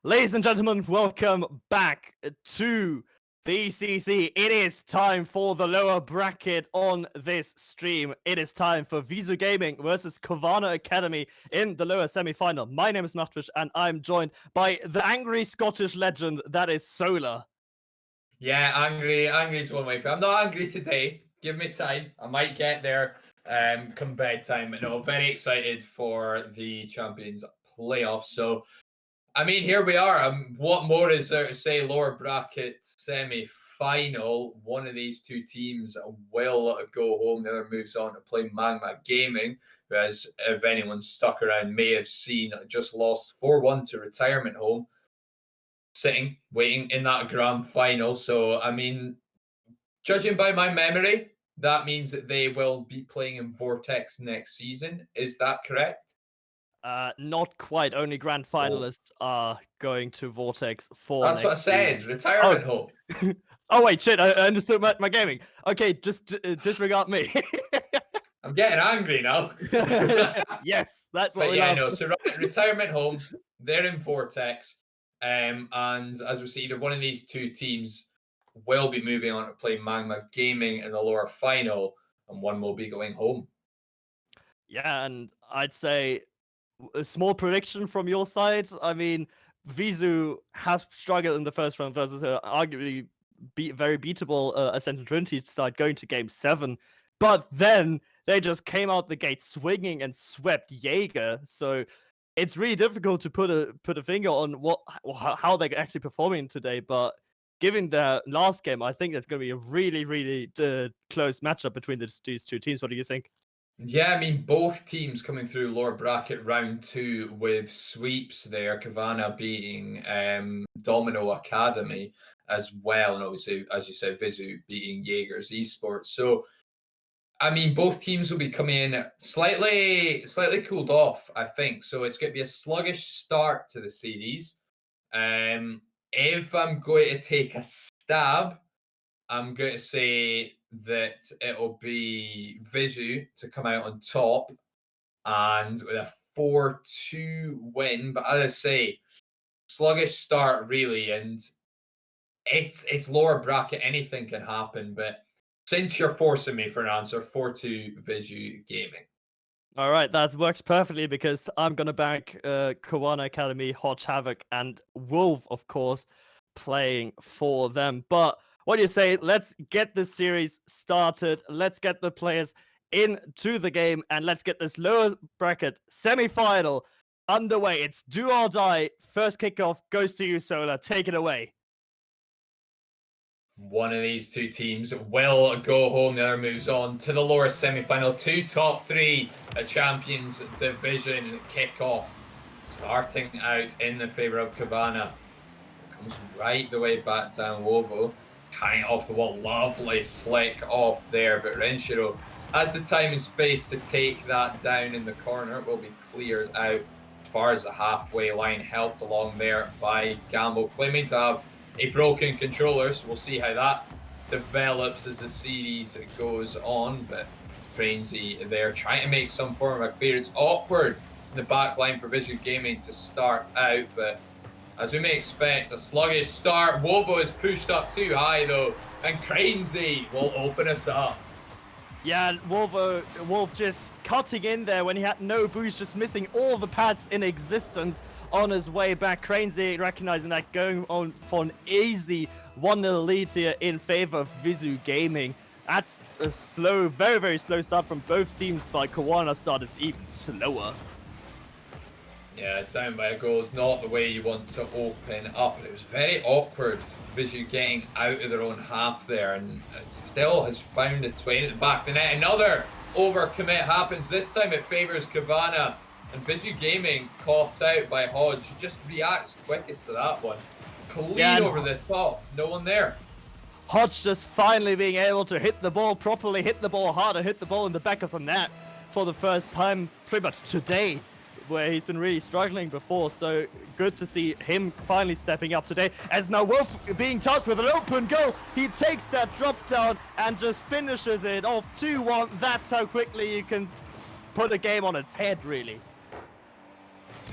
Ladies and gentlemen, welcome back to the ECC. It is time for the lower bracket on this stream. It is time for VISU Gaming versus Cowana Academy in the lower semi-final. My name is Nachtwish, and I'm joined by the angry Scottish legend that is Solar. Yeah, angry is one way, but I'm not angry today. Give me time. I might get there come bedtime. But no, very excited for the Champions playoffs. So, I mean, here we are. What more is there to say? Lower bracket semi-final. One of these two teams will go home. The other moves on to play Magma Gaming, who, as if anyone's stuck around, may have seen, just lost 4-1 to Retirement Home, sitting, waiting in that grand final. So, I mean, judging by my memory, that means that they will be playing in Vortex next season. Is that correct? Not quite. Only grand finalists are going to Vortex for That's what I next said. season. Retirement home. Oh wait, shit! I understood my gaming. Okay, just disregard me. I'm getting angry now. Yes, that's what But we yeah, love. no. So Retirement Home, they're in Vortex, and as we see, either one of these two teams will be moving on to play Magma Gaming in the lower final, and one will be going home. Yeah, and I'd say a small prediction from your side. I mean, VISU has struggled in the first round versus arguably very beatable Ascendant Trinity side going to game 7. But then they just came out the gate swinging and swept Jaeger. So it's really difficult to put a finger on how they're actually performing today. But given their last game, I think that's going to be a really close matchup between these two teams. What do you think? Yeah, I mean, both teams coming through lower bracket round 2 with sweeps there, Cowana beating Domino Academy as well, and obviously, as you said, VISU beating Jaeger's Esports. So, I mean, both teams will be coming in slightly cooled off, I think. So it's going to be a sluggish start to the series. If I'm going to take a stab, I'm going to say that it'll be VISU to come out on top and with a 4-2 win. But as I say, sluggish start really, and it's lower bracket. Anything can happen. But since you're forcing me for an answer, 4-2 VISU Gaming. All right, that works perfectly because I'm gonna back Cowana Academy, Hodge Havoc, and Wolf, of course, playing for them. But what do you say? Let's get this series started. Let's get the players into the game, and let's get this lower bracket semi-final underway. It's do or die. First kickoff goes to you, Solar. Take it away. One of these two teams will go home. The other moves on to the lower semi-final. Two top 3 Champions Division kickoff. Starting out in the favour of Cowana. Comes right the way back down Wovo. Hanging off the wall. Lovely flick off there. But Renshiro has the time and space to take that down in the corner. It will be cleared out as far as the halfway line. Helped along there by Gamble. Claiming to have a broken controller, so we'll see how that develops as the series goes on. But Cranesy there trying to make some form of a clear. It's awkward in the back line for VISU Gaming to start out, but as we may expect, a sluggish start. Wovo is pushed up too high though, and Cranesy will open us up. Yeah, Wolf just cutting in there when he had no boost, just missing all the pads in existence on his way back. Cranesy recognizing that, going on for an easy 1-0 lead here in favor of VISU Gaming. That's a slow, very slow start from both teams, but Cowana start is even slower. Yeah, down by a goal is not the way you want to open up. And it was very awkward, VISU getting out of their own half there, and it still has found its way into the back of the net. Another overcommit happens. This time it favours Cowana, and VISU Gaming caught out by Hodge, who just reacts quickest to that one. Clean over the top, no one there. Hodge just finally being able to hit the ball properly, hit the ball harder, hit the ball in the back of the net for the first time pretty much today, where he's been really struggling before. So good to see him finally stepping up today. As now Wolf being touched with an open goal, he takes that drop down and just finishes it off 2-1. That's how quickly you can put a game on its head, really.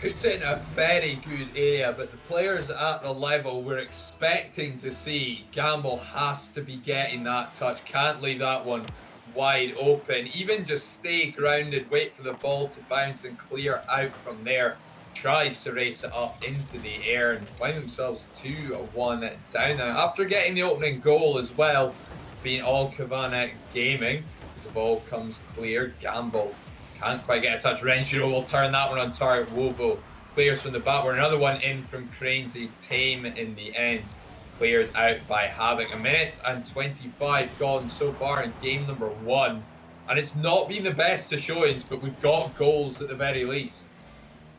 puts it in a very good area, but the players at the level we're expecting to see, Gamble has to be getting that touch, can't leave that one wide open. Even just stay grounded, wait for the ball to bounce and clear out from there. Tries to race it up into the air and find themselves 2-1 down now. After getting the opening goal as well, being all cowana gaming, as the ball comes clear, Gamble can't quite get a touch. Renshiro will turn that one on target. Wovo clears from the backward. Another one in from Cranesy. Tame in the end. Cleared out by Havoc. 1 minute and 25 gone so far in game number 1. And it's not been the best of showings, but we've got goals at the very least.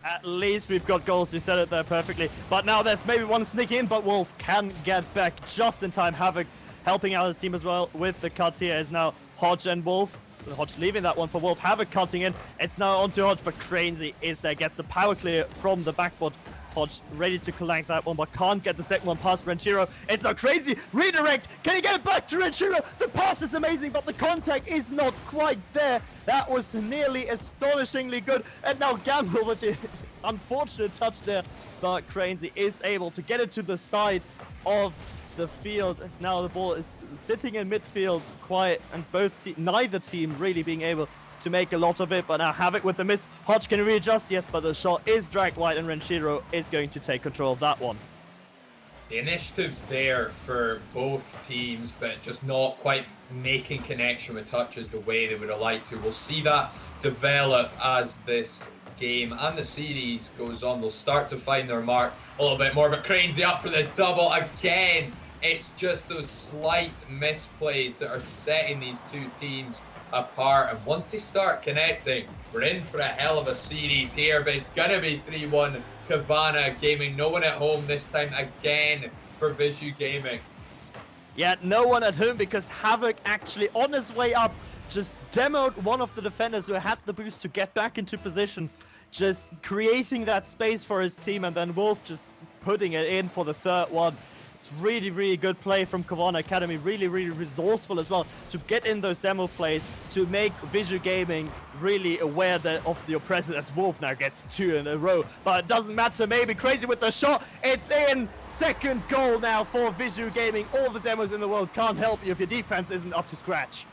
At least we've got goals. You said it there perfectly. But now there's maybe one sneak in, but Wolf can get back just in time. Havoc helping out his team as well with the cut here is now Hodge and Wolf. Hodge leaving that one for Wolf. Havoc cutting in. It's now onto Hodge, but Cranesy is there. Gets a power clear from the backboard. Hodge ready to collect that one, but can't get the second one past Renshiro. It's now Cranesy. Redirect. Can he get it back to Renshiro? The pass is amazing, but the contact is not quite there. That was nearly astonishingly good. And now Gamble with the unfortunate touch there. But Cranesy is able to get it to the side of the field. As now the ball is sitting in midfield quiet, and neither team really being able to make a lot of it. But now Havoc with the miss. Hodge can readjust, yes, but the shot is dragged wide, and Renshiro is going to take control of that one. The initiative's there for both teams, but just not quite making connection with touches the way they would have liked to. We'll see that develop as this game and the series goes on. They'll start to find their mark a little bit more, but Cranesy up for the double again. It's just those slight misplays that are setting these two teams apart, and once they start connecting, we're in for a hell of a series here. But it's gonna be 3-1 cowana gaming. No one at home this time again for VISU gaming. Yeah, no one at home, because Havoc actually on his way up just demoed one of the defenders who had the boost to get back into position, just creating that space for his team, and then Wolf just putting it in for the third one. It's really, really good play from cowana Academy. Really, really resourceful as well to get in those demo plays to make VISU Gaming really aware of your presence, as Wolf now gets 2 in a row. But it doesn't matter. Maybe Crazy with the shot. It's in. Second goal now for VISU Gaming. All the demos in the world can't help you if your defense isn't up to scratch.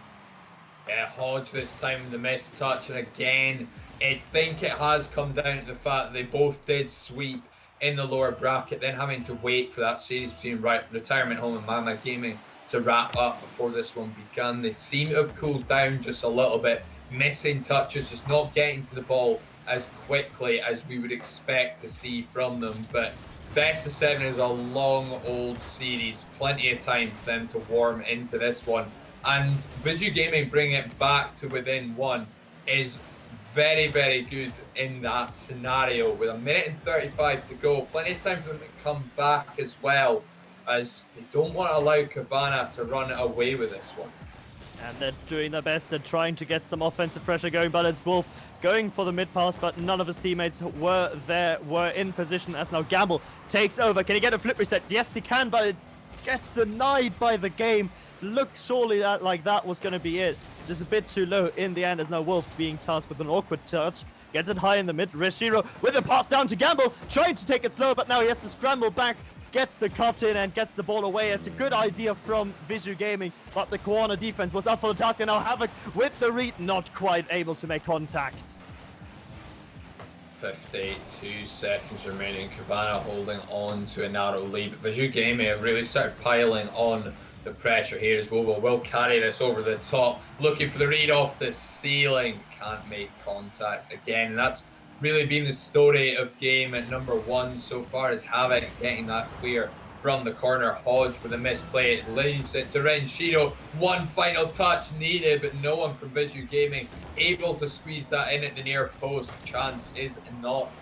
Yeah, Hodge this time the missed touch, and again, I think it has come down to the fact that they both did sweep in the lower bracket, then having to wait for that series between Retirement Home and Mama Gaming to wrap up before this one began. They seem to have cooled down just a little bit, missing touches, just not getting to the ball as quickly as we would expect to see from them. But best of 7 is a long old series, plenty of time for them to warm into this one. And VISU Gaming bringing it back to within 1 is very, very good in that scenario, with 1 minute and 35 to go. Plenty of time for them to come back as well, as they don't want to allow cowana to run away with this one. And they're doing their best. They're trying to get some offensive pressure going, but it's Wolf going for the mid pass, but none of his teammates were in position, as now Gamble takes over. Can he get a flip reset? Yes, he can, but it gets denied by the game. Looked surely like that was going to be it. Just a bit too low in the end, as now Wolf being tasked with an awkward touch. Gets it high in the mid. Renshiro with a pass down to Gamble, trying to take it slow, but now he has to scramble back. Gets the cut in and gets the ball away. It's a good idea from VISU Gaming, but the cowana defense was up for the task, and now Havoc with the read, not quite able to make contact. 52 seconds remaining. cowana holding on to a narrow lead, but VISU Gaming have really started piling on the pressure here, as Wovo will carry this over the top, looking for the read off the ceiling. Can't make contact again, and that's really been the story of game at number 1 so far, as Havoc getting that clear from the corner. Hodge with a misplay, it leaves it to Renshiro. One final touch needed, but no one from VISU Gaming able to squeeze that in at the near post. Chance is not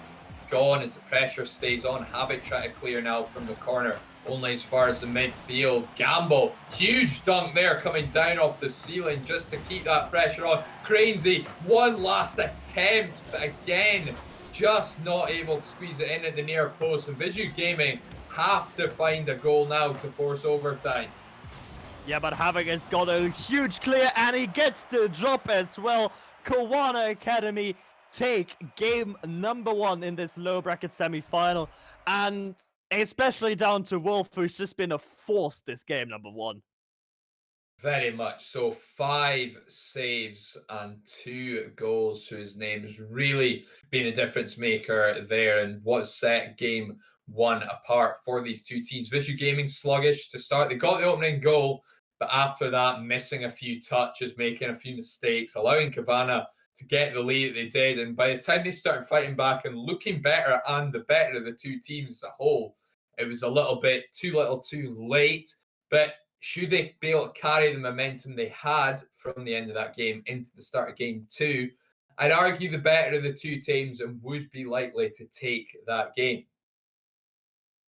gone as the pressure stays on. Havoc try to clear now from the corner, only as far as the midfield. Gamble, huge dunk there coming down off the ceiling just to keep that pressure on. Cranesy, one last attempt, but again, just not able to squeeze it in at the near post. And VISU Gaming have to find a goal now to force overtime. Yeah, but Havoc has got a huge clear, and he gets the drop as well. cowana Academy take game number 1 in this low bracket semi-final, and especially down to Wolf, who's just been a force this game number 1. Very much so. 5 saves and 2 goals to his name has really been a difference maker there, and what set game 1 apart for these two teams. VISU Gaming sluggish to start. They got the opening goal, but after that, missing a few touches, making a few mistakes, allowing Cowana to get the lead that they did. And by the time they started fighting back and looking better, and the better of the two teams as a whole, it was a little bit too little too late. But should they be able to carry the momentum they had from the end of that game into the start of game 2, I'd argue the better of the two teams and would be likely to take that game.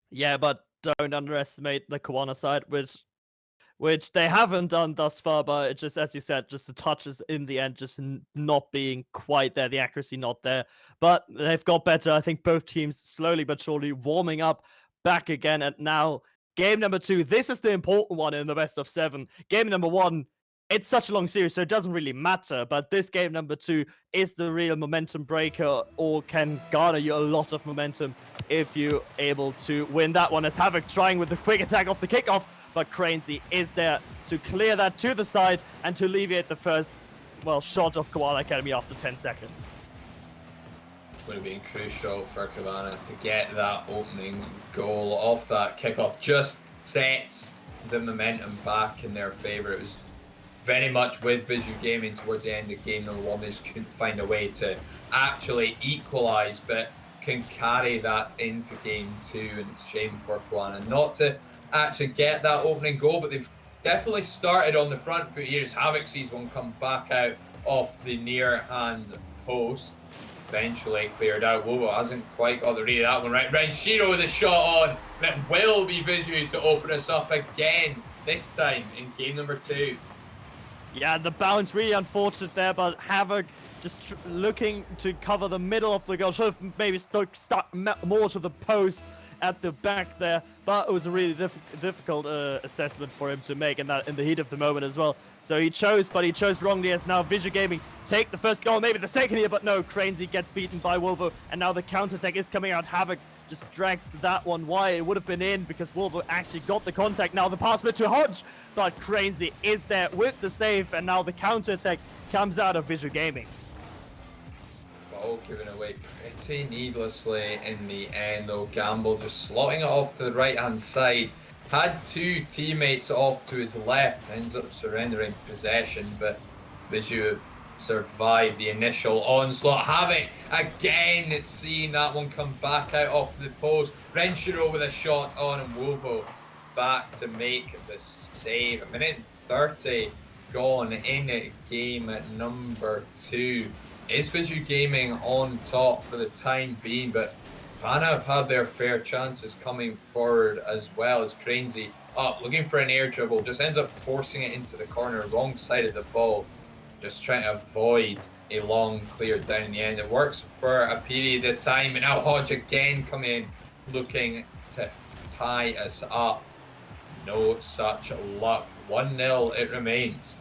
Yeah, but don't underestimate the Cowana side, which they haven't done thus far, but it just, as you said, just the touches in the end just not being quite there, the accuracy not there. But they've got better. I think both teams slowly but surely warming up back again, and now game number 2, this is the important one in the best of 7. Game number 1, it's such a long series, so it doesn't really matter. But this game number 2 is the real momentum breaker, or can garner you a lot of momentum if you're able to win that one. As Havoc trying with the quick attack off the kickoff, but Cranesy is there to clear that to the side and to alleviate the first, shot of Koala Academy after 10 seconds. Would have been crucial for Cowana to get that opening goal off that kickoff. Just sets the momentum back in their favour. It was very much with VISU Gaming towards the end of game number 1. They just couldn't find a way to actually equalise, but can carry that into game 2. And it's a shame for Cowana not to actually get that opening goal, but they've definitely started on the front foot here as Havoc sees one come back out off the near hand post. Eventually cleared out. Wovo hasn't quite got the read of that one right. Renshiro with a shot on, and it will be VISU to open us up again, this time in game number 2. Yeah, the bounce really unfortunate there, but Havoc just looking to cover the middle of the goal. Should have maybe stuck more to the post at the back there, but it was a really difficult assessment for him to make in the heat of the moment as well. So he chose wrongly, as now VISU Gaming take the first goal, maybe the second here, but no, Cranesy gets beaten by Wolvo, and now the counter-attack is coming out. Havoc just drags that one wide. It would have been in because Wolvo actually got the contact. Now the pass mid to Hodge, but Cranesy is there with the save, and now the counter-attack comes out of VISU Gaming. Ball given away pretty needlessly in the end though. Gamble just slotting it off to the right hand side. Had 2 teammates off to his left, ends up surrendering possession, but VISU have survived the initial onslaught. Havoc again seeing that one come back out off the post. Renshiro with a shot on, and Wovo back to make the save. 1:30 gone in game number 2. Is VISU Gaming on top for the time being, but Vanna have had their fair chances coming forward as well, as Cranesy up, looking for an air dribble, just ends up forcing it into the corner, wrong side of the ball, just trying to avoid a long clear down in the end. It works for a period of time, and now Hodge again coming in, looking to tie us up. No such luck. 1-0 it remains.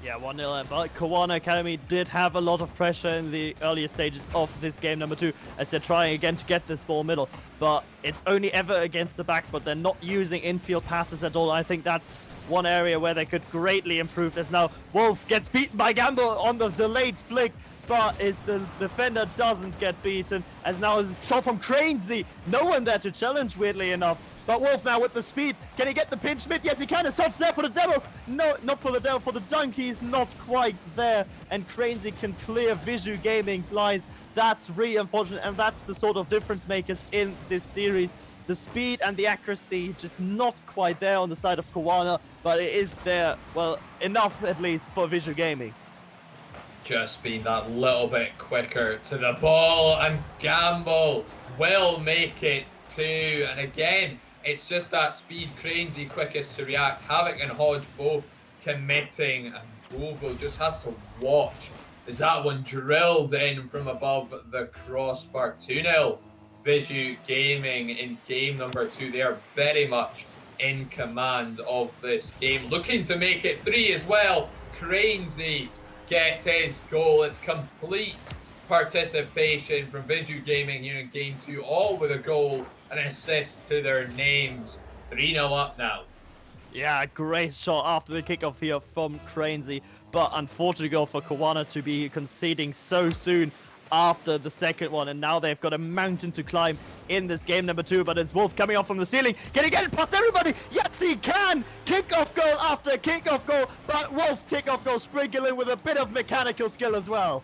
Yeah, 1-0, but Cowana Academy did have a lot of pressure in the earlier stages of this game number 2 as they're trying again to get this ball middle, but it's only ever against the back, but they're not using infield passes at all. I think that's one area where they could greatly improve, as now Wolf gets beaten by Gamble on the delayed flick, but the defender doesn't get beaten, as now is a shot from Cranesy. No one there to challenge, weirdly enough. But Wolf now with the speed. Can he get the pinch mid? Yes, he can. A shot's there for the demo. No, not for the demo. For the dunk, he's not quite there. And Cranesy can clear VISU Gaming's lines. That's really unfortunate, and that's the sort of difference makers in this series. The speed and the accuracy just not quite there on the side of Cowana, but it is there, well, enough at least for VISU Gaming. Just being that little bit quicker to the ball, and Gamble will make it 2. And again, it's just that speed. Cranesy quickest to react. Havoc and Hodge both committing, and Wovo just has to watch as that one drilled in from above the crossbar. 2-0 VISU Gaming in game number 2. They are very much in command of this game, looking to make it 3 as well. Cranesy gets his goal. It's complete participation from VISU Gaming here in Game 2, all with a goal and an assist to their names. 3-0 up now. Yeah, great shot after the kickoff here from Cranesy, but unfortunate goal for cowana to be conceding so soon after the second one, and now they've got a mountain to climb in this game number 2, but it's Wolf coming off from the ceiling, getting it past everybody. Yes, he can! Kickoff goal after kickoff goal, but Wolf kickoff goal sprinkling with a bit of mechanical skill as well.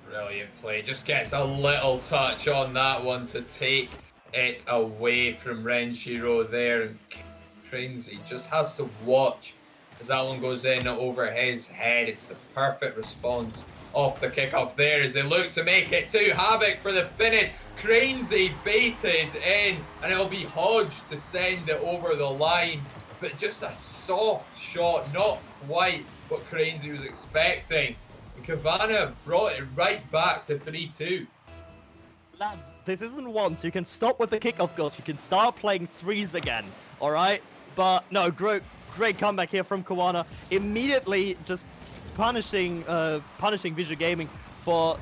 Brilliant play, just gets a little touch on that one to take it away from Renshiro there, and Cranesy just has to watch as that one goes in over his head. It's the perfect response off the kickoff there as they look to make it to Havoc for the finish. Cranesy baited in, and it'll be Hodge to send it over the line, but just a soft shot, not quite what Cranesy was expecting. And cowana brought it right back to 3-2. Lads, this isn't once. You can stop with the kickoff goals. You can start playing threes again, all right? But no, great comeback here from cowana. Immediately just punishing VISU Gaming for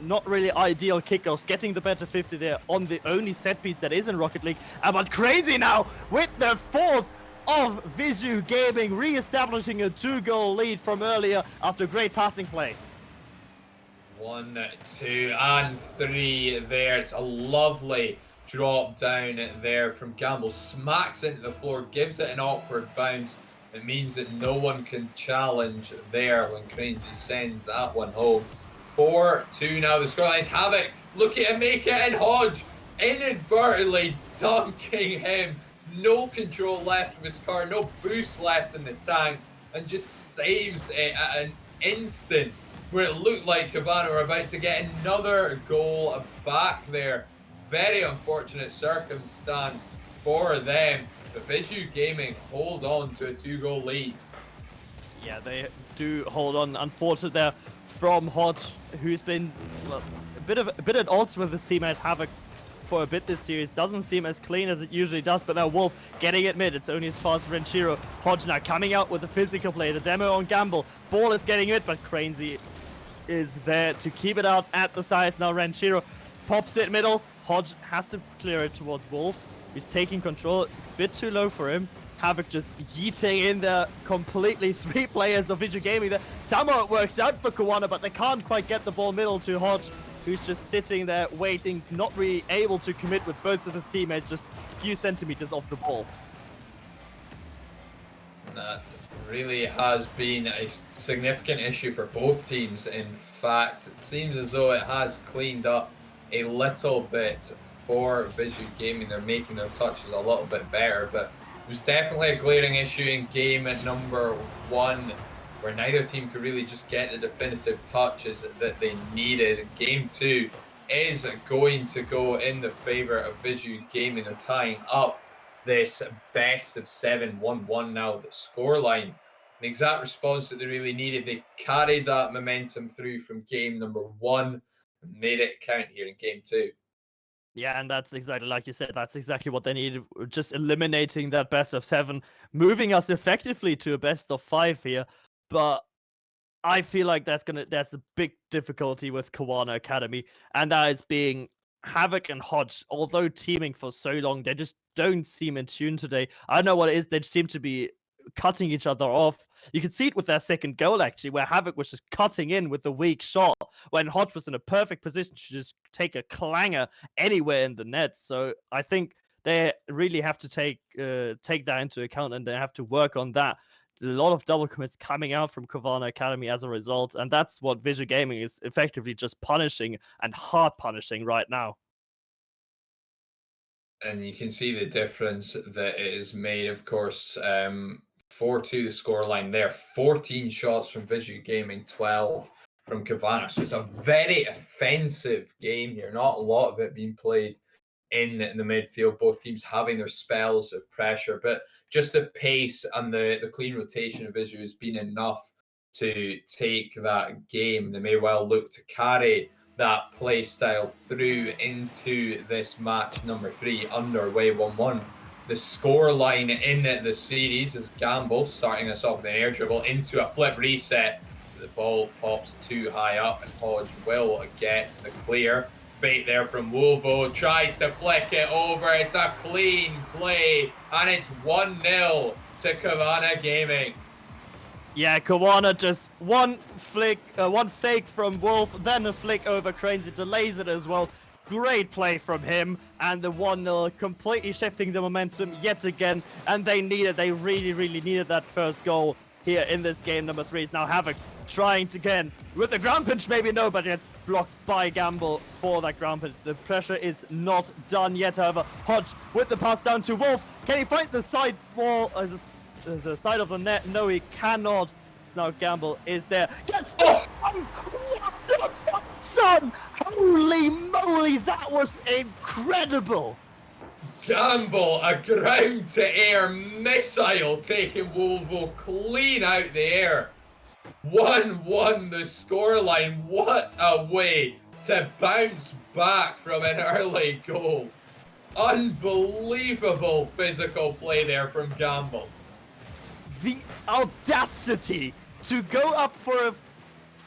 not really ideal kickoffs, getting the better 50 there on the only set piece that is in Rocket League. But Crazy now with the 4th of VISU Gaming, re-establishing a 2-goal lead from earlier after great passing play. 1, 2, and 3 there. It's a lovely drop down there from Gamble. Smacks into the floor, gives it an awkward bounce. It means that no one can challenge there when Cranesy sends that one home. 4-2 now. The scoreline is Havoc looking to make it, and Hodge inadvertently dunking him. No control left of his car, no boost left in the tank, and just saves it at an instant where it looked like cowana were about to get another goal back there. Very unfortunate circumstance for them. But VISU Gaming hold on to a 2-goal lead. Yeah, they do hold on. Unfortunate there from Hodge, who's been a bit at odds with his teammate Havoc for a bit this series. Doesn't seem as clean as it usually does, but now Wolf getting it mid. It's only as fast as Renshiro. Hodge now coming out with the physical play. The demo on Gamble. Ball is getting it, but Cranesy is there to keep it out at the sides. Now Renshiro pops it middle. Hodge has to clear it towards Wolf, who's taking control. It's a bit too low for him. Havoc just yeeting in there completely. 3 players of VISU Gaming there. Somehow it works out for cowana, but they can't quite get the ball middle to Hodge, who's just sitting there waiting, not really able to commit with both of his teammates, just a few centimeters off the ball. That really has been a significant issue for both teams. In fact, it seems as though it has cleaned up a little bit for VISU Gaming. They're making their touches a little bit better, but it was definitely a glaring issue in game number 1 where neither team could really just get the definitive touches that they needed. Game 2 is going to go in the favor of VISU Gaming. They're tying up this best of 7, 1-1 now. The scoreline, the exact response that they really needed. They carried that momentum through from game number 1 and made it count here in game 2. Yeah, and that's exactly like you said. That's exactly what they needed. Just eliminating that best of 7, moving us effectively to a best of 5 here. But I feel like there's a big difficulty with cowana Academy, and that is being Havoc and Hodge. Although teaming for so long, they just don't seem in tune today. I don't know what it is. They seem to be cutting each other off. You could see it with their second goal, actually, where Havoc was just cutting in with the weak shot when Hodge was in a perfect position to just take a clanger anywhere in the net. So I think they really have to take that into account, and they have to work on that. A lot of double commits coming out from cowana Academy as a result, and that's what VISU Gaming is effectively just punishing, and hard punishing right now. And you can see the difference that it is made, of course. 4-2 the scoreline there. 14 shots from VISU Gaming, 12 from cowana. So it's a very offensive game here. Not a lot of it being played in the midfield. Both teams having their spells of pressure, but just the pace and the clean rotation of VISU has been enough to take that game. They may well look to carry that play style through into this match number 3, underway 1-1. The score line in the series is Gamble starting us off with an air dribble into a flip reset. the ball pops too high up, and Hodge will get the clear. Fate there from Wolvo, tries to flick it over. It's a clean play, and it's 1-0 to Cowana Gaming. Yeah, Cowana just one fake from Wolf, then a flick over Cranes. It delays it as well. Great play from him, and the 1-0 completely shifting the momentum yet again. And they really needed that first goal here in this game. Number 3 is now Havoc trying to again with the ground pinch, maybe no, but it's blocked by Gamble for that ground pinch. The pressure is not done yet, however. Hodge with the pass down to Wolf. Can he find the side wall, the side of the net? No, he cannot. It's now Gamble is there. Gets the what a son! Holy moly, that was incredible! Gamble, a ground-to-air missile taking Wolvo clean out the air. 1-1 the scoreline. What a way to bounce back from an early goal. Unbelievable physical play there from Gamble. The audacity to go up for a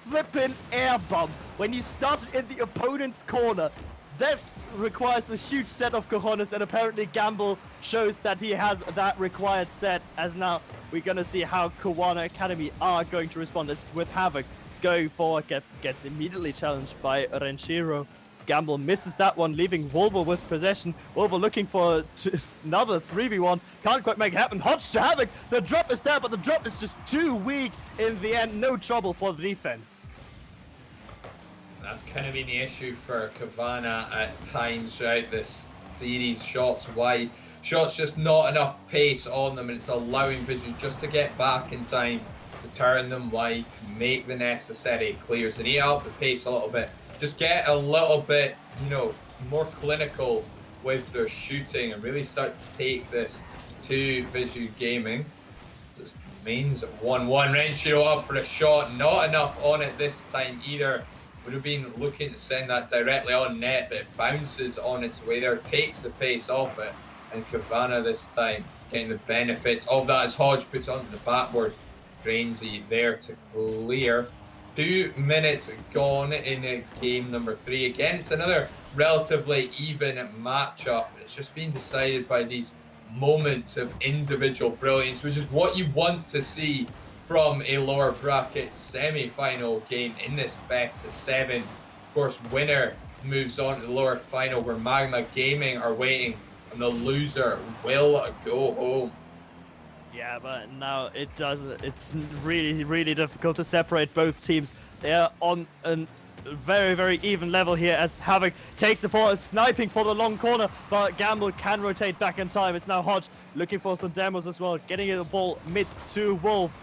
flippin' air bomb when you started in the opponent's corner. That requires a huge set of cojones, and apparently Gamble shows that he has that required set, as now we're going to see how Cowana Academy are going to respond. It's with Havoc. It's going forward, gets immediately challenged by Renshiro. Gamble misses that one, leaving Wolvo with possession. Wolvo looking for another 3v1. Can't quite make it happen. Hodge to Havoc. The drop is there, but the drop is just too weak in the end. No trouble for the defense. That's kind of been the issue for Cowana at times throughout this series. Shots wide. Shots just not enough pace on them, and it's allowing VISU just to get back in time to turn them wide, to make the necessary clears. They need to up the pace a little bit. Just get a little bit, you know, more clinical with their shooting and really start to take this to VISU Gaming. This means 1-1. Renshiro up for a shot. Not enough on it this time either. Would have been looking to send that directly on net, but it bounces on its way there, takes the pace off it. And Cowana this time getting the benefits of that as Hodge puts it onto the backboard. Grainsy there to clear. 2 minutes gone in game number 3. Again, it's another relatively even matchup. It's just been decided by these moments of individual brilliance, which is what you want to see from a lower bracket semi-final game in this best of 7. Of course, winner moves on to the lower final where Magma Gaming are waiting, and the loser will go home. Yeah, but now it's really difficult to separate both teams. They're on a very even level here as Havoc takes the forward, sniping for the long corner, but Gamble can rotate back in time. It's now Hodge looking for some demos as well, getting the ball mid to Wolf.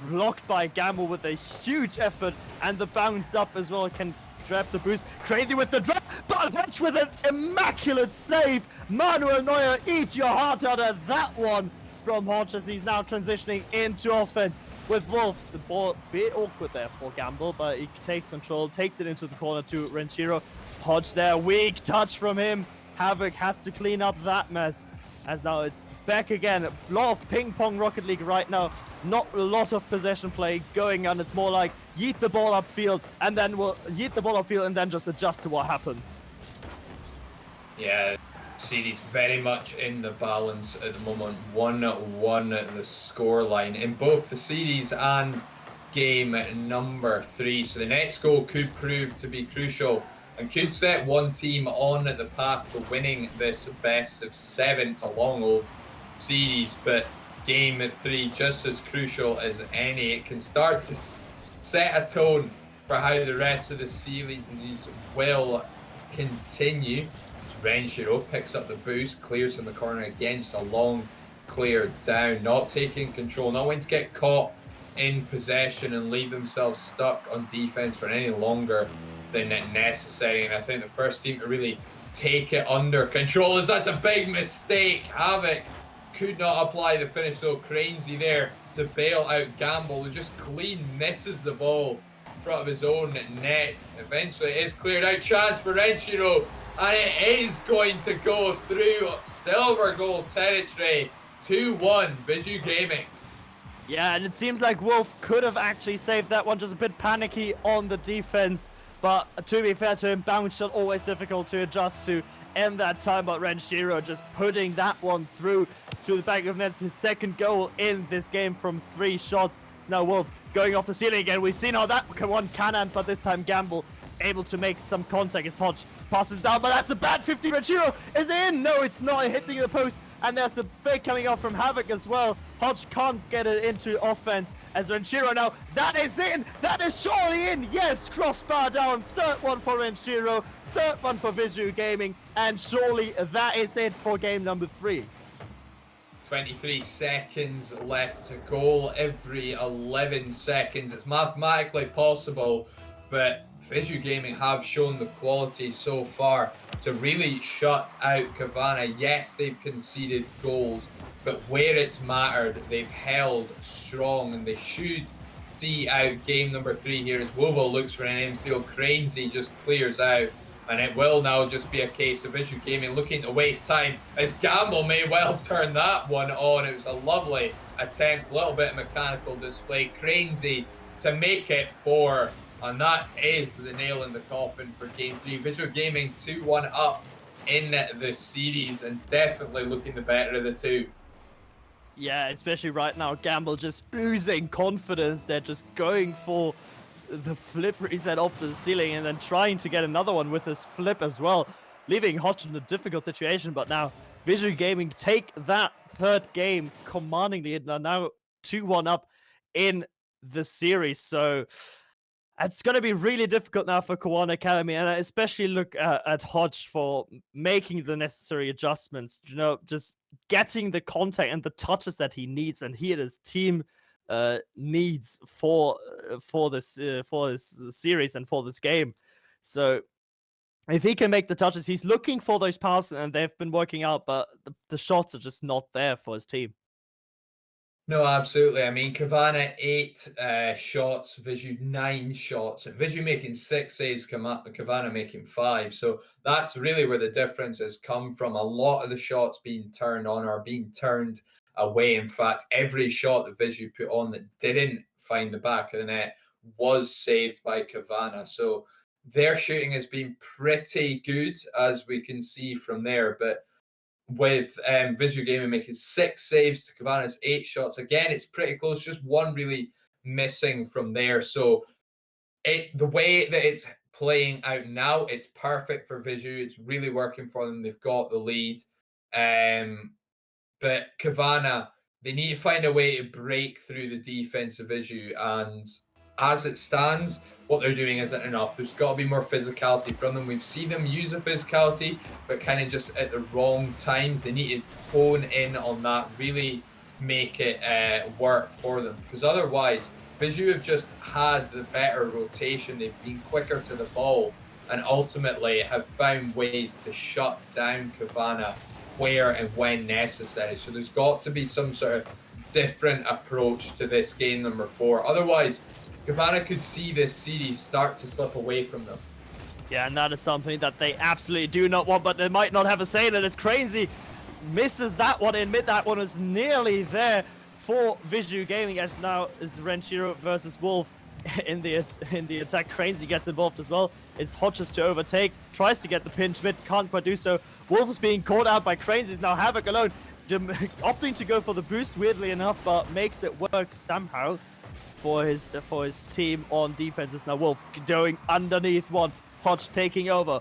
Blocked by Gamble with a huge effort, and the bounce up as well can grab the boost. Crazy with the drop, but Hodge with an immaculate save. Manuel Neuer, eat your heart out of that one from Hodge as he's now transitioning into offense with Wolf. The ball a bit awkward there for Gamble, but he takes control, takes it into the corner to Renshiro. Hodge there, weak touch from him. Havoc has to clean up that mess as now it's back again. A lot of ping pong Rocket League right now. Not a lot of possession play going on. It's more like yeet the ball upfield and then we'll yeet the ball upfield and then just adjust to what happens. Yeah, series very much in the balance at the moment. 1-1 the scoreline in both the series and game number 3. So the next goal could prove to be crucial and could set one team on the path to winning this best of 7. It's a long old series, but game 3 just as crucial as any. It can start to set a tone for how the rest of the series will continue. Renshiro picks up the boost, clears from the corner again, just a long clear down, not taking control, not wanting to get caught in possession and leave themselves stuck on defense for any longer than necessary. And I think the first team to really take it under control is that's a big mistake. Havoc could not apply the finish, so Cranesy there to bail out Gamble, who just clean misses the ball in front of his own net. Eventually it is cleared out, chance for Renshiro, and it is going to go through silver goal territory. 2-1 VISU Gaming. Yeah, and it seems like Wolf could have actually saved that one, just a bit panicky on the defense. But to be fair to him, bounce shot always difficult to adjust to end that time. But Renshiro just putting that one through the back of net. His second goal in this game from 3 shots. It's now Wolf going off the ceiling again. We've seen how that one can end, but this time Gamble is able to make some contact as Hodge passes down. But that's a bad 50. Renshiro is in. No, it's not, hitting the post. And there's a fake coming off from Havoc as well. Hodge can't get it into offense as Renshiro now. That is in! That is surely in! Yes, crossbar down. Third one for Renshiro. Third one for VISU Gaming. And surely that is it for game number 3. 23 seconds left to goal every 11 seconds. It's mathematically possible, but VISU Gaming have shown the quality so far to really shut out cowana. Yes, they've conceded goals, but where it's mattered, they've held strong, and they should see out game number 3 here as Wovo looks for an infield. Cranesy just clears out, and it will now just be a case of VISU Gaming looking to waste time as Gamble may well turn that one on. It was a lovely attempt, a little bit of mechanical display. Cranesy to make it 4. And that is the nail in the coffin for game 3. VISU Gaming 2-1 up in the series and definitely looking the better of the two. Yeah, especially right now, Gamble just oozing confidence. They're just going for the flip reset off the ceiling and then trying to get another one with this flip as well, leaving Hodge in a difficult situation. But now VISU Gaming take that third game commandingly and are now 2-1 up in the series. So it's going to be really difficult now for cowana Academy, and I especially look at Hodge for making the necessary adjustments, you know, just getting the contact and the touches that he needs and he and his team needs for this series and for this game. So if he can make the touches, he's looking for those passes and they've been working out, but the shots are just not there for his team. No, absolutely. I mean, cowana 8 shots, VISU 9 shots. VISU making 6 saves, cowana making 5. So that's really where the difference has come from. A lot of the shots being turned on or being turned away. In fact, every shot that VISU put on that didn't find the back of the net was saved by cowana. So their shooting has been pretty good, as we can see from there. But with VISU Gaming making 6 saves to cowana's 8 shots. Again, it's pretty close, just one really missing from there. So the way that it's playing out now, it's perfect for VISU. It's really working for them. They've got the lead. But cowana, they need to find a way to break through the defense of VISU. And as it stands, what they're doing isn't enough. There's got to be more physicality from them. We've seen them use the physicality, but kind of just at the wrong times. They need to hone in on that, really make it work for them. Because otherwise, VISU have just had the better rotation. They've been quicker to the ball and ultimately have found ways to shut down cowana where and when necessary. So there's got to be some sort of different approach to this game number 4. Otherwise, cowana could see this series start to slip away from them. Yeah, and that is something that they absolutely do not want, but they might not have a say in it. It's crazy. Misses that one in mid. That one is nearly there for VISU Gaming, as now is Renshiro versus Wolf in the attack. Cranesy gets involved as well. It's Hodges to overtake. Tries to get the pinch mid. Can't quite do so. Wolf is being caught out by Cranesy. Now Havoc alone. Opting to go for the boost, weirdly enough, but makes it work somehow for his team on defense. It's now Wolf going underneath one. Hodge taking over.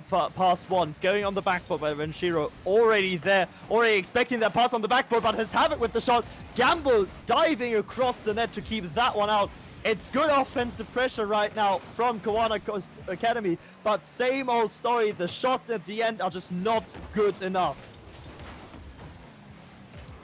Past one. Going on the backboard by Renshiro. Already there. Already expecting that pass on the backboard, but has Havoc with the shot. Gamble diving across the net to keep that one out. It's good offensive pressure right now from cowana Academy, but same old story. The shots at the end are just not good enough.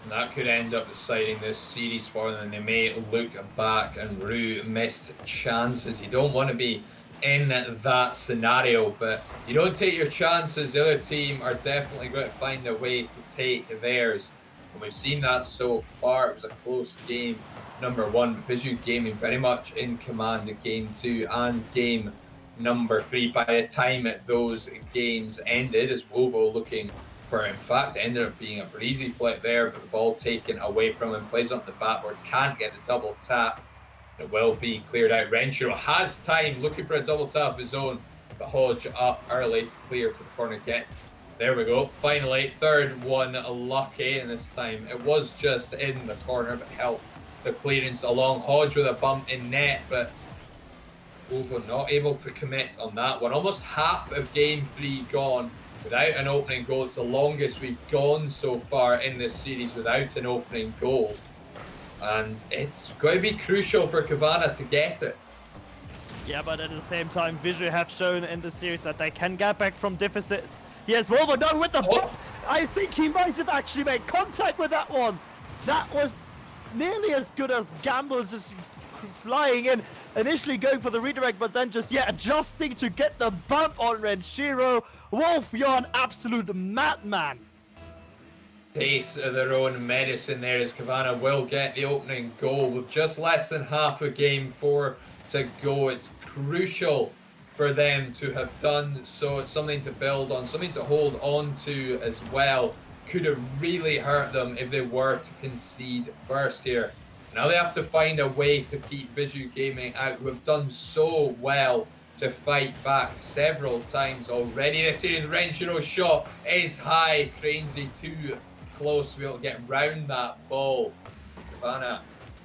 That could end up deciding this series for them. They may look back and rue missed chances. You don't want to be in that scenario, but you don't take your chances. The other team are definitely going to find a way to take theirs. And we've seen that so far. It was a close game, number 1. VISU Gaming very much in command of game 2 and game number 3. By the time those games ended, as Wovo looking for. In fact, it ended up being a breezy flick there, but the ball taken away from him. Plays up the backboard, can't get the double tap. It will be cleared out. Renshiro has time, looking for a double tap of his own, but Hodge up early to clear to the corner. There we go. Finally, third one lucky, and this time it was just in the corner, but helped the clearance along. Hodge with a bump in net, but Wolvo not able to commit on that one. Almost half of game 3 gone without an opening goal. It's the longest we've gone so far in this series without an opening goal. And it's going to be crucial for Cowana to get it. Yeah, but at the same time, VISU have shown in the series that they can get back from deficits. Yes, Wolvo done with the bump. I think he might have actually made contact with that one. That was nearly as good as Gamble's just flying in, initially going for the redirect, but then just, adjusting to get the bump on Renshiro. Wolf, you're an absolute madman. Taste of their own medicine there as Cowana will get the opening goal with just less than half of game 4 to go. It's crucial for them to have done so. It's something to build on, something to hold on to as well. Could have really hurt them if they were to concede first here. Now they have to find a way to keep VISU Gaming out, who have done so well to fight back several times already. This series, Renshiro's shot is high. Cranesy too close to be able to get round that ball. Cowana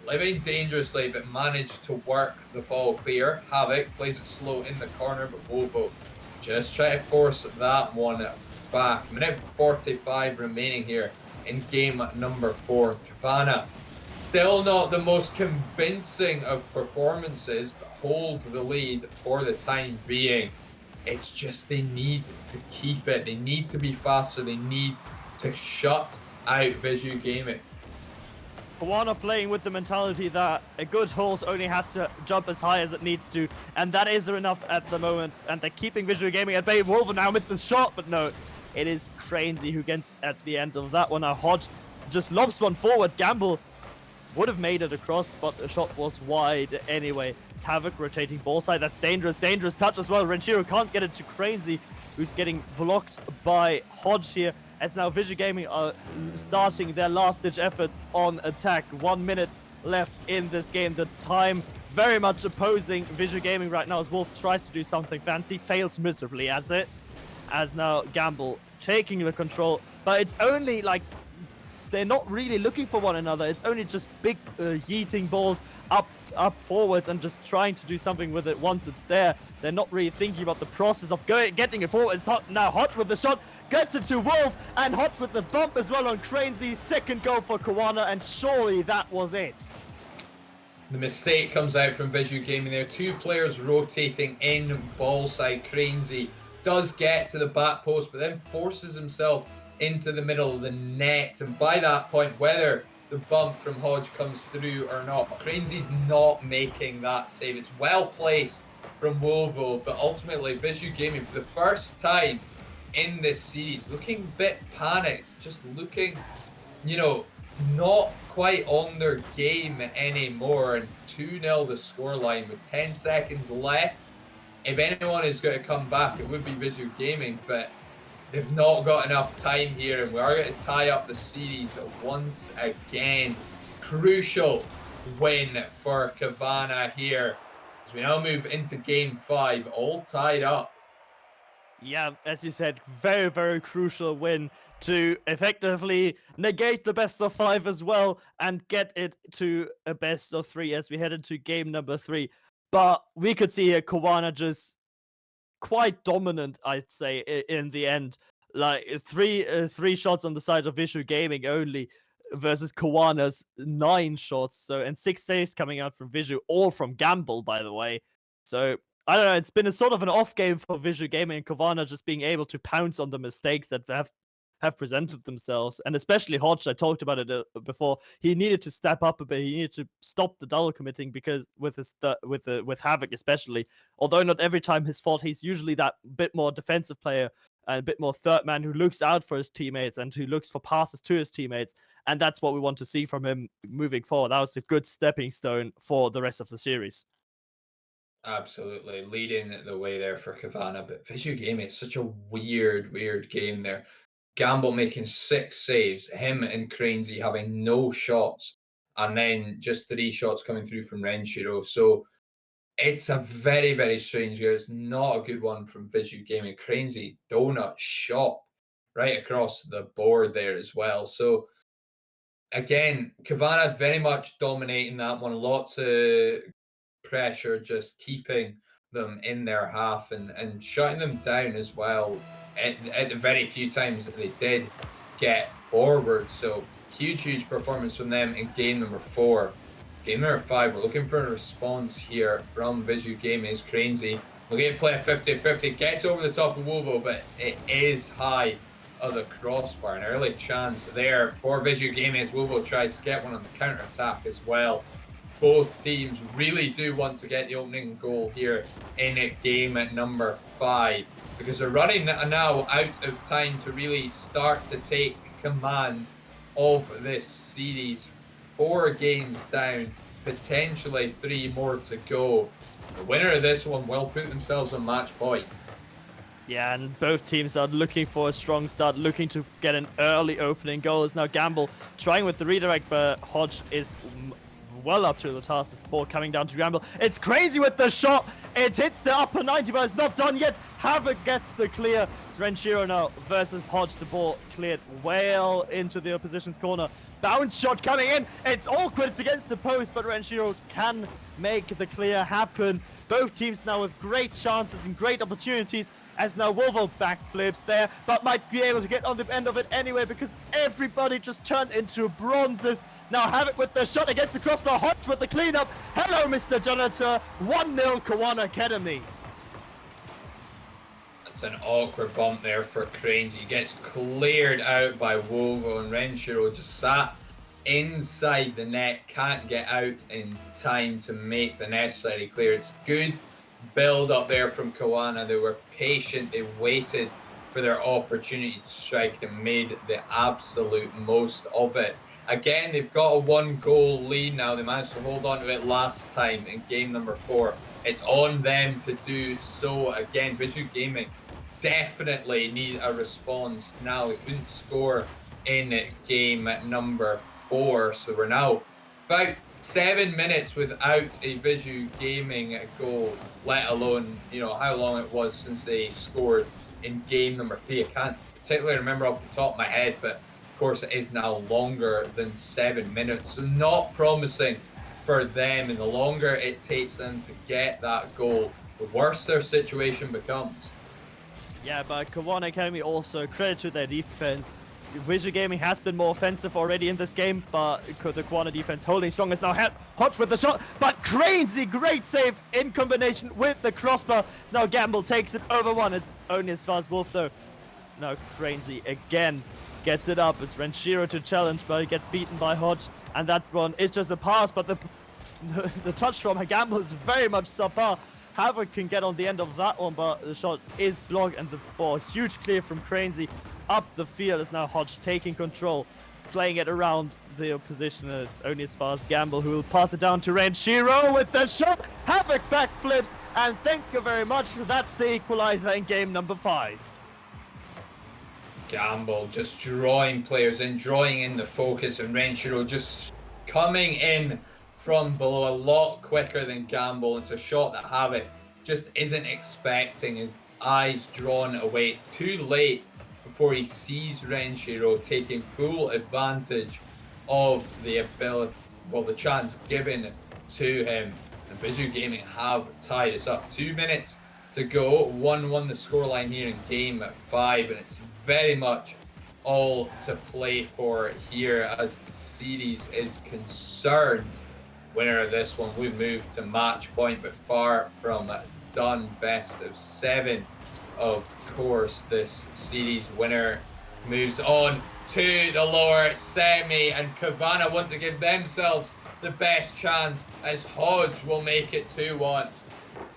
living dangerously, but managed to work the ball clear. Havoc plays it slow in the corner, but Wolvo just try to force that one back. Minute 45 remaining here in game number 4. Cowana still not the most convincing of performances, but hold the lead for the time being. It's just they need to keep it. They need to be faster. They need to shut out VISU Gaming. Cowana playing with the mentality that a good horse only has to jump as high as it needs to, and that is enough at the moment, and they're keeping VISU Gaming at bay. Wolver now with the shot, but no, it is Cranesy who gets at the end of that one. Now Hodge just lobs one forward. Gamble would have made it across, but the shot was wide anyway. It's Havoc rotating ball side. That's dangerous touch as well. Renshiro can't get it to Cranesy, who's getting blocked by Hodge here. As now VISU Gaming are starting their last-ditch efforts on attack. 1 minute left in this game. The time very much opposing VISU Gaming right now as Wolf tries to do something fancy, fails miserably at it. As now Gamble taking the control, but it's only like they're not really looking for one another. It's only just big yeeting balls up forwards and just trying to do something with it once it's there. They're not really thinking about the process of getting it forward. It's now Hodge with the shot, gets it to Wolf, and Hodge with the bump as well on Cranesy's second goal for Cowana, and surely that was it. The mistake comes out from VISU Gaming there. 2 players rotating in ball side. Cranesy does get to the back post, but then forces himself into the middle of the net, and by that point, whether the bump from Hodge comes through or not, Cranesy's not making that save. It's well placed from Wolvo, but ultimately VISU Gaming for the first time in this series looking a bit panicked, just looking, not quite on their game anymore, and 2-0 the scoreline with 10 seconds left. If anyone is going to come back, it would be VISU Gaming, but they've not got enough time here, and we are going to tie up the series once again. Crucial win for Cowana here as we now move into game 5, all tied up. Yeah, as you said, very, very crucial win to effectively negate the best of 5 as well and get it to a best of 3 as we head into game number 3. But we could see here Cowana just quite dominant, I'd say, in the end. Like three shots on the side of VISU Gaming only versus Kowana's 9 shots. So, and 6 saves coming out from VISU, all from Gamble, by the way. So I don't know, it's been a sort of an off game for VISU Gaming and Cowana just being able to pounce on the mistakes that have presented themselves, and especially Hodge. I talked about it before. He needed to step up a bit. He needed to stop the double committing because with Havoc especially. Although not every time his fault, he's usually that bit more defensive player and a bit more third man who looks out for his teammates and who looks for passes to his teammates. And that's what we want to see from him moving forward. That was a good stepping stone for the rest of the series. Absolutely, leading the way there for Cowana, but VISU Gaming, it's such a weird game there. Gamble making 6 saves, him and Cranesy having no shots, and then just 3 shots coming through from Renshiro. So it's a very, very strange game. It's not a good one from VISU Gaming. Cranesy donut shot right across the board there as well. So again, cowana very much dominating that one. Lots of pressure, just keeping them in their half and shutting them down as well. At the very few times that they did get forward. So huge performance from them in game number 4. Game number 5, we're looking for a response here from VISU Gaming. Is Cranesy looking to play a 50-50, gets over the top of Wovo, but it is high of the crossbar. An early chance there for VISU Gaming as Wovo tries to get one on the counter attack as well. Both teams really do want to get the opening goal here in game number 5, because they're running now out of time to really start to take command of this series. 4 games down, potentially 3 more to go. The winner of this one will put themselves on match point. Yeah, and both teams are looking for a strong start, looking to get an early opening goal. It's now Gamble trying with the redirect, but Hodge is well up to the task. This ball coming down to Gamble. It's Cranesy with the shot. It hits the upper 90, but it's not done yet. Havoc gets the clear. It's Renshiro now versus Hodge. The ball cleared well into the opposition's corner. Bounce shot coming in. It's awkward. It's against the post, but Renshiro can make the clear happen. Both teams now with great chances and great opportunities, as now Wovo backflips there, but might be able to get on the end of it anyway, because everybody just turned into bronzes. Now Havoc with the shot against the crossbar, Hodge with the cleanup. Hello, Mr. Janitor. 1-0 cowana Academy. That's an awkward bump there for Cranesy. He gets cleared out by Wovo, and Renshiro just sat inside the net, can't get out in time to make the necessary clear. It's good build up there from cowana. They were patient, they waited for their opportunity to strike and made the absolute most of it. Again, they've got a 1-goal lead now. They managed to hold on to it last time in game number 4. It's on them to do so again. VISU Gaming definitely need a response now. They couldn't score in game number 4, so we're now about 7 minutes without a VISU Gaming goal, let alone, you know, how long it was since they scored in game number 3. I can't particularly remember off the top of my head, but of course it is now longer than 7 minutes. So not promising for them, and the longer it takes them to get that goal, the worse their situation becomes. Yeah, but cowana Academy also credit to their defense. VISU Gaming has been more offensive already in this game, but the cowana defense holding strong is now Hodge with the shot, but Cranesy, great save in combination with the crossbar. So now Gamble takes it over 1. It's only as far as Wolf though. Now Cranesy again gets it up. It's Renshiro to challenge, but he gets beaten by Hodge, and that one is just a pass, but the touch from Gamble is very much subpar. Havoc can get on the end of that one, but the shot is blocked, and the ball, huge clear from Cranesy up the field. Is now Hodge taking control, playing it around the opposition, and it's only as far as Gamble, who will pass it down to Renshiro with the shot. Havoc backflips, and thank you very much. That's the equalizer in game number 5. Gamble just drawing players in, drawing in the focus, and Renshiro just coming in from below a lot quicker than Gamble. It's a shot that Havoc just isn't expecting. His eyes drawn away too late before he sees Renshiro taking full advantage of the ability, well, the chance given to him. And VISU Gaming have tied us up. 2 minutes to go. 1-1 the scoreline here in game 5, and it's very much all to play for here as the series is concerned. Winner of this one, we move to match point, but far from done. Best of 7. Of course, this series winner moves on to the lower semi, and cowana want to give themselves the best chance as Hodge will make it 2-1.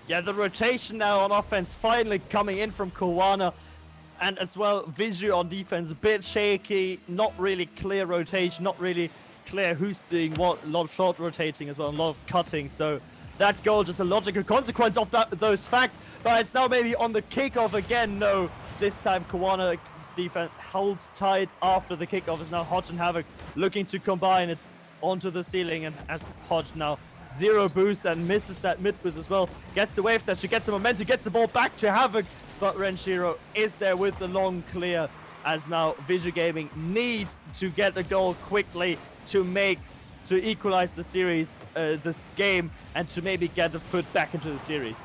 Yeah, the rotation now on offense finally coming in from cowana, and as well VISU on defense a bit shaky, not really clear rotation, not really clear who's doing what, a lot of short rotating as well, a lot of cutting. So that goal just a logical consequence of those facts, but it's now maybe on the kickoff again. No, this time cowana defense holds tight after the kickoff. Is now Hodge and Havoc looking to combine. It's onto the ceiling, and as Hodge now zero boost and misses that mid boost as well. Gets the wave dash, gets the momentum, gets the ball back to Havoc, but Renshiro is there with the long clear, as now VISU Gaming needs to get a goal quickly to equalize the series, this game, and to maybe get a foot back into the series.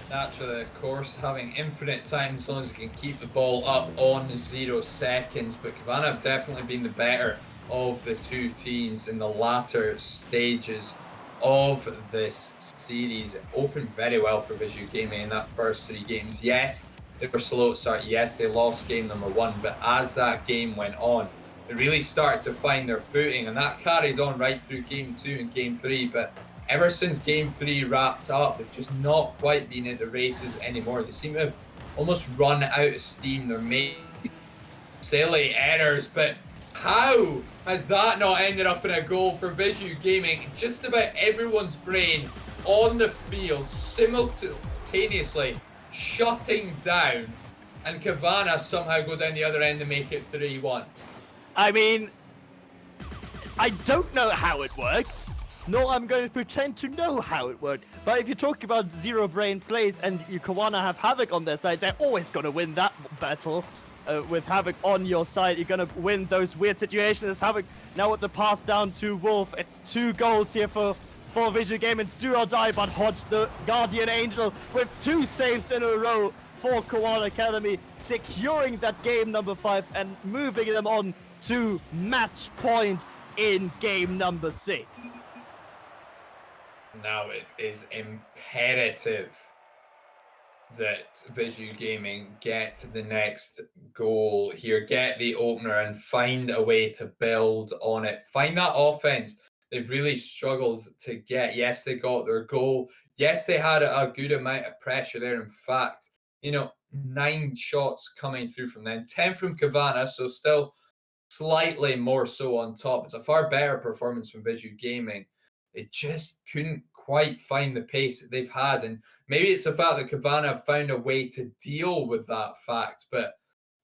Naturally, of course, having infinite time as long as you can keep the ball up on 0 seconds, but cowana have definitely been the better of the two teams in the latter stages of this series. It opened very well for VISU Gaming in that first 3 games. Yes, they were slow at start. Yes, they lost game number 1, but as that game went on, they really started to find their footing, and that carried on right through game 2 and game 3. But ever since game 3 wrapped up, they've just not quite been at the races anymore. They seem to have almost run out of steam. They're making silly errors, but how has that not ended up in a goal for VISU Gaming? Just about everyone's brain on the field simultaneously shutting down, and cowana somehow go down the other end and make it 3-1. I mean, I don't know how it worked. No, I'm going to pretend to know how it worked. But if you talk about zero brain plays and you cowana have Havoc on their side, they're always going to win that battle. With Havoc on your side, you're going to win those weird situations. As Havoc now with the pass down to Wolf. It's 2 goals here for VISU Gaming. It's do or die, but Hodge, the Guardian Angel, with 2 saves in a row for Cowana Academy, securing that game number 5 and moving them on to match point in game number 6. Now it is imperative that VISU Gaming get the next goal here, get the opener, and find a way to build on it. Find that offense they've really struggled to get. Yes, they got their goal. Yes, they had a good amount of pressure there. In fact, 9 shots coming through from them, 10 from cowana, so still slightly more so on top. It's a far better performance from VISU Gaming. They just couldn't quite find the pace that they've had, and maybe it's the fact that cowana have found a way to deal with that fact. But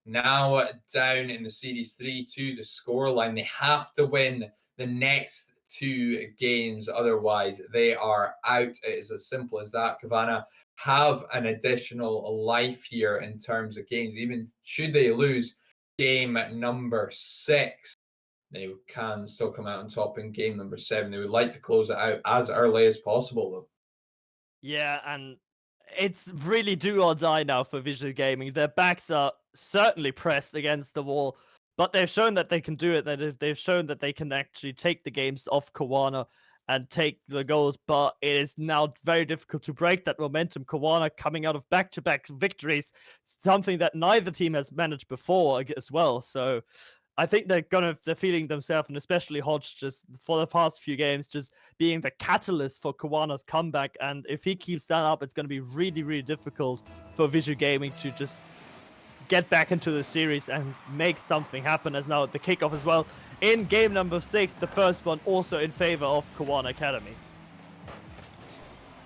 now down in the series 3-2, the scoreline, they have to win the next 2 games, otherwise they are out. It is as simple as that. cowana have an additional life here in terms of games. Even should they lose game number 6, they can still come out on top in game number 7. They would like to close it out as early as possible, though. Yeah, and it's really do or die now for VISU Gaming. Their backs are certainly pressed against the wall, but they've shown that they can do it. That they've shown that they can actually take the games off cowana and take the goals, but it is now very difficult to break that momentum. cowana coming out of back-to-back victories, something that neither team has managed before as well. So I think they're feeling themselves, and especially Hodge, just for the past few games, just being the catalyst for kawana's comeback. And if he keeps that up, it's going to be really, really difficult for VISU Gaming to just get back into the series and make something happen. As now the kickoff as well in game number 6, the first one also in favor of Cowana Academy.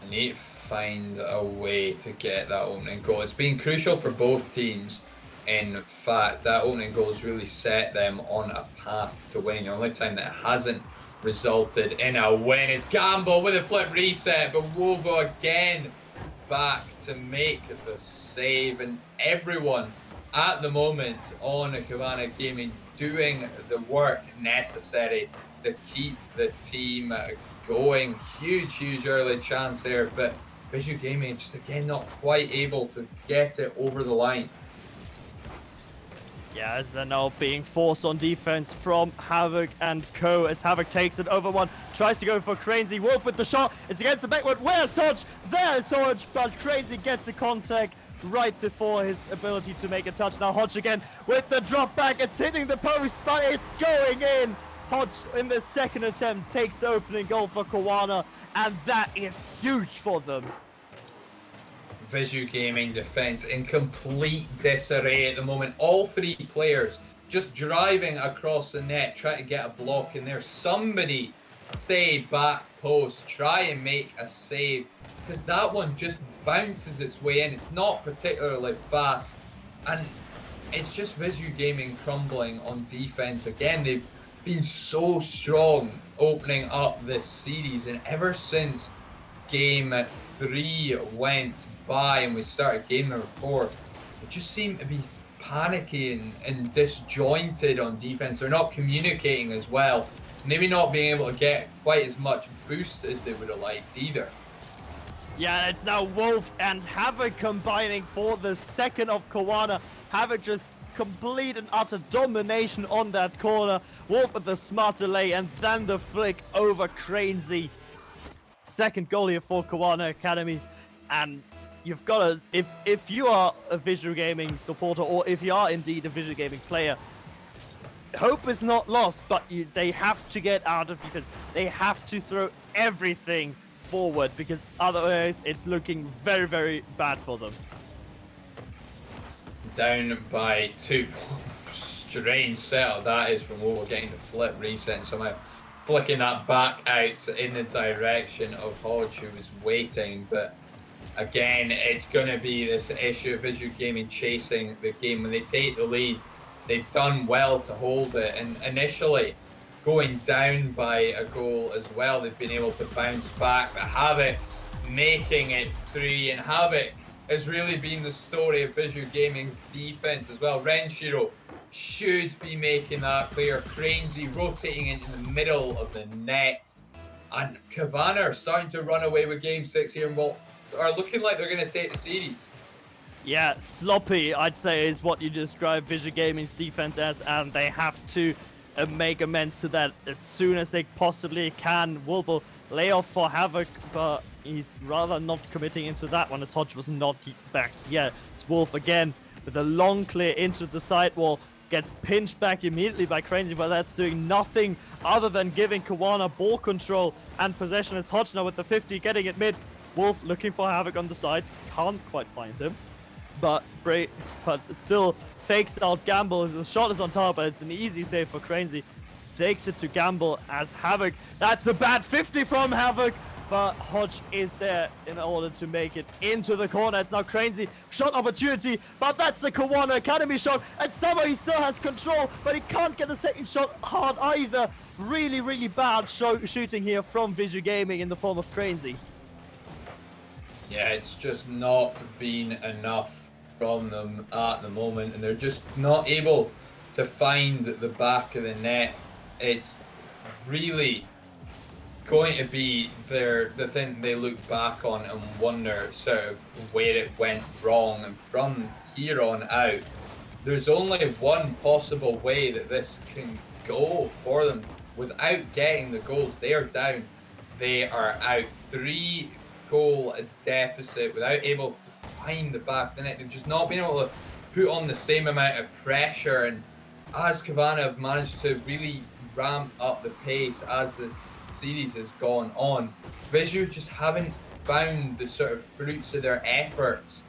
I need to find a way to get that opening goal. It's been crucial for both teams. In fact, that opening goal has really set them on a path to winning. The only time that it hasn't resulted in a win is Gamble with a flip reset, but Wovo again back to make the save. And everyone at the moment on Cowana Gaming doing the work necessary to keep the team going. Huge early chance there, but VISU Gaming just again not quite able to get it over the line. Yeah, as they're now being forced on defense from Havoc and Co. As Havoc takes it over one, tries to go for Cranesy. Wolf with the shot. It's against the backward. Where's Hodge? There's Hodge, but Cranesy gets a contact right before his ability to make a touch. Now Hodge again with the drop back. It's hitting the post, but it's going in. Hodge in the second attempt takes the opening goal for Cowana, and that is huge for them. VISU Gaming defense in complete disarray at the moment. All 3 players just driving across the net, trying to get a block in there. Somebody stay back post, try and make a save, because that one just bounces its way in. It's not particularly fast, and it's just VISU Gaming crumbling on defense again. They've been so strong opening up this series, and ever since game 3 went by and we started game number 4, they just seem to be panicky and disjointed on defense. They're not communicating as well. Maybe not being able to get quite as much boost as they would have liked either. Yeah, it's now Wolf and Havoc combining for the second of Cowana. Havoc just complete and utter domination on that corner. Wolf with the smart delay and then the flick over Cranesy. Second goal here for Cowana Academy. And you've got to, if you are a visual gaming supporter, or if you are indeed a visual gaming player, hope is not lost, but they have to get out of defense. They have to throw everything forward, because otherwise it's looking very, very bad for them. Down by 2. Strange setup that is from Wolf, getting the flip reset and somehow flicking that back out in the direction of Hodge, who was waiting. But again, it's going to be this issue of VISU Gaming chasing the game. When they take the lead, they've done well to hold it, and initially going down by a goal as well, they've been able to bounce back. But Havoc making it 3, and Havoc has really been the story of VISU Gaming's defense as well. Renshiro should be making that clear. Cranesy rotating into the middle of the net, and Cowana are starting to run away with game 6 here, and are looking like they're going to take the series. Yeah, sloppy, I'd say, is what you describe VISU Gaming's defense as, and they have to make amends to that as soon as they possibly can. Wolf will lay off for Havoc, but he's rather not committing into that one, as Hodge was not back yet. It's Wolf again with a long clear into the sidewall. Gets pinched back immediately by Cranesy, but that's doing nothing other than giving Cowana ball control and possession, as Hodge now with the 50 getting it mid. Wolf looking for Havoc on the side, can't quite find him. But still fakes out Gamble. The shot is on top, but it's an easy save for Cranesy. Takes it to Gamble as Havoc. That's a bad 50 from Havoc, but Hodge is there in order to make it into the corner. It's now Cranesy. Shot opportunity, but that's a Cowana Academy shot, and somehow he still has control, but he can't get the second shot hard either. Really, really bad shooting here from VISU Gaming in the form of Cranesy. Yeah, it's just not been enough from them at the moment, and they're just not able to find the back of the net. It's really going to be the thing they look back on and wonder sort of where it went wrong. And from here on out, there's only one possible way that this can go for them without getting the goals. They are down. They are out 3-goal deficit without able to find the back of the net. They've just not been able to put on the same amount of pressure, and as Cowana have managed to really ramp up the pace as this series has gone on, VISU just haven't found the sort of fruits of their efforts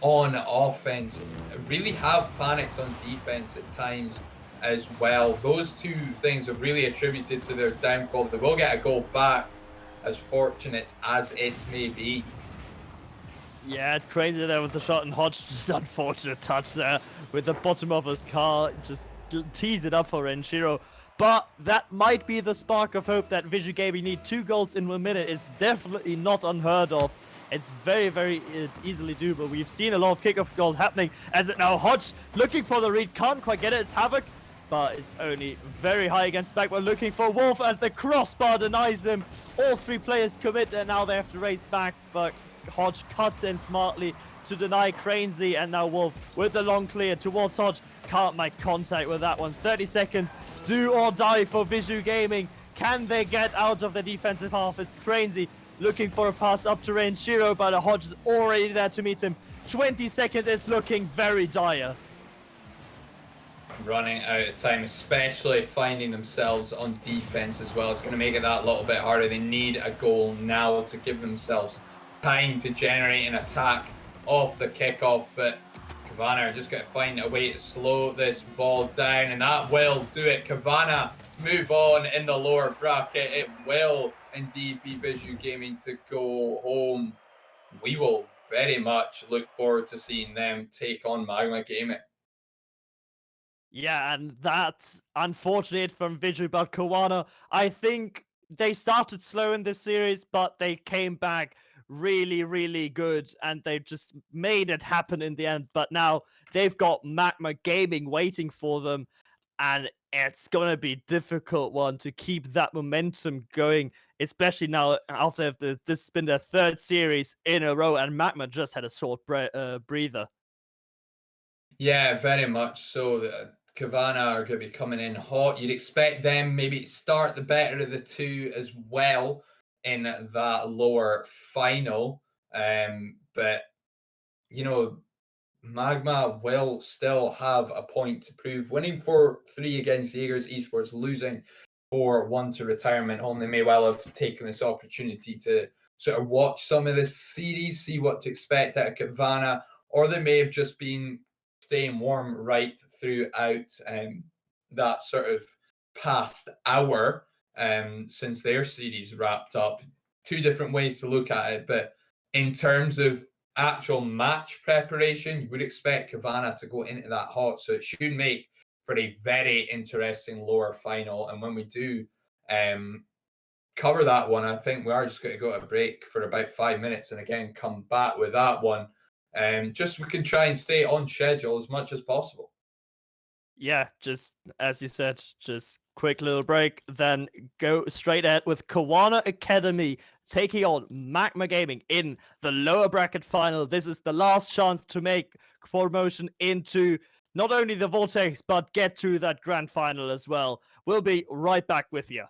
on offense. Really have panicked on defense at times as well. Those two things have really attributed to their downfall. They will get a goal back, as fortunate as it may be. Yeah, Cranesy there with the shot, and Hodge just unfortunate touch there with the bottom of his car. Just tease it up for Renshiro. But that might be the spark of hope that VISU Gaming need 2 goals in 1 minute. It's definitely not unheard of. It's very, very easily doable. We've seen a lot of kickoff goals happening. As it now, Hodge looking for the read, can't quite get it. It's Havoc, but it's only very high against back. We're looking for Wolf, and the crossbar denies him. All 3 players commit, and now they have to race back, but Hodge cuts in smartly to deny Cranesy, and now Wolf with the long clear towards Hodge. Can't make contact with that one. 30 seconds, do or die for VISU Gaming. Can they get out of the defensive half? It's Cranesy looking for a pass up to Renshiro, but Hodge is already there to meet him. 20 seconds, it's looking very dire. Running out of time, especially finding themselves on defense as well. It's going to make it that little bit harder. They need a goal now to give themselves time to generate an attack off the kickoff, but Cowana are just going to find a way to slow this ball down, and that will do it. Cowana move on in the lower bracket. It will indeed be VISU Gaming to go home. We will very much look forward to seeing them take on Magma Gaming. Yeah, and that's unfortunate from VISU, but Cowana, I think they started slow in this series, but they came back really, really good, and they just made it happen in the end. But now they've got Magma Gaming waiting for them, and it's gonna be difficult one to keep that momentum going, especially now after this has been their third series in a row, and Magma just had a short breather. Yeah, very much so. The Cavana are going to be coming in hot. You'd expect them maybe to start the better of the two as well in that lower final. But you know, Magma will still have a point to prove. Winning 4-3 against Jaegers Esports, losing 4-1 to retirement home. They may well have taken this opportunity to sort of watch some of this series, see what to expect out of Cavana, or they may have just been staying warm right throughout that sort of past hour since their series wrapped up. Two different ways to look at it, but in terms of actual match preparation, you would expect Cavana to go into that hot, so it should make for a very interesting lower final. And when we do cover that one, I think we are just going to go to a break for about 5 minutes and again come back with that one. Just so we can try and stay on schedule as much as possible. Yeah, just as you said, just quick little break, then go straight ahead with Cowana Academy taking on Magma Gaming in the lower bracket final. This is the last chance to make promotion into not only the Vortex, but get to that grand final as well. We'll be right back with you.